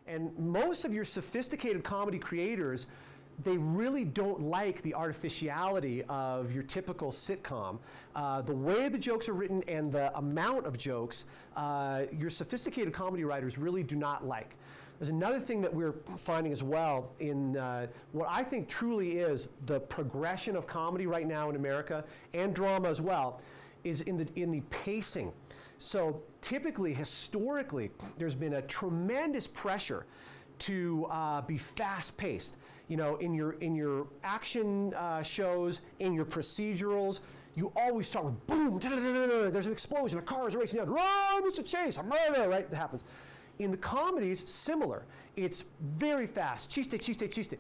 And most of your sophisticated comedy creators, they really don't like the artificiality of your typical sitcom. The way the jokes are written and the amount of jokes, your sophisticated comedy writers really do not like. There's another thing that we're finding as well in what I think truly is the progression of comedy right now in America, and drama as well, is in the pacing. So typically, historically, there's been a tremendous pressure to be fast-paced. You know, in your action shows, in your procedurals, you always start with boom, there's an explosion, a car is racing down, run, it's a chase, a murder, right? That happens. In the comedies, similar. It's very fast. Chiste, chiste, chiste.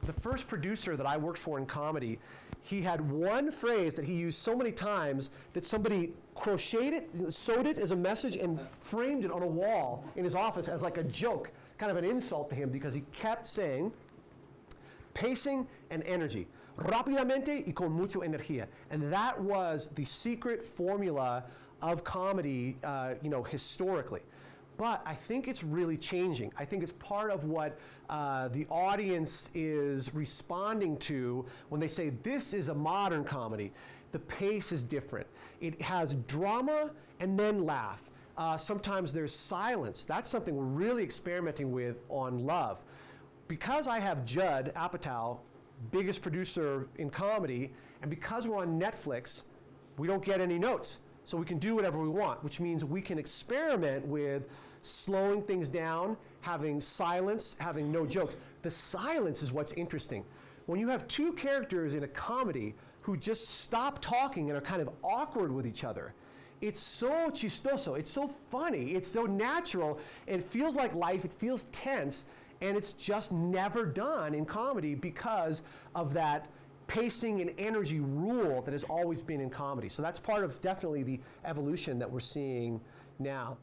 The first producer that I worked for in comedy, he had one phrase that he used so many times that somebody crocheted it, sewed it as a message, and framed it on a wall in his office as like a joke, kind of an insult to him, because he kept saying, pacing and energy. Rápidamente y con mucha energía. And that was the secret formula of comedy, historically. But I think it's really changing. I think it's part of what the audience is responding to when they say this is a modern comedy. The pace is different. It has drama and then laugh. Sometimes there's silence. That's something we're really experimenting with on Love. Because I have Judd Apatow, biggest producer in comedy, and because we're on Netflix, we don't get any notes. So we can do whatever we want, which means we can experiment with slowing things down, having silence, having no jokes. The silence is what's interesting. When you have two characters in a comedy who just stop talking and are kind of awkward with each other, it's so chistoso, it's so funny, it's so natural, it feels like life, it feels tense, and it's just never done in comedy because of that pacing and energy rule that has always been in comedy. So that's part of definitely the evolution that we're seeing now.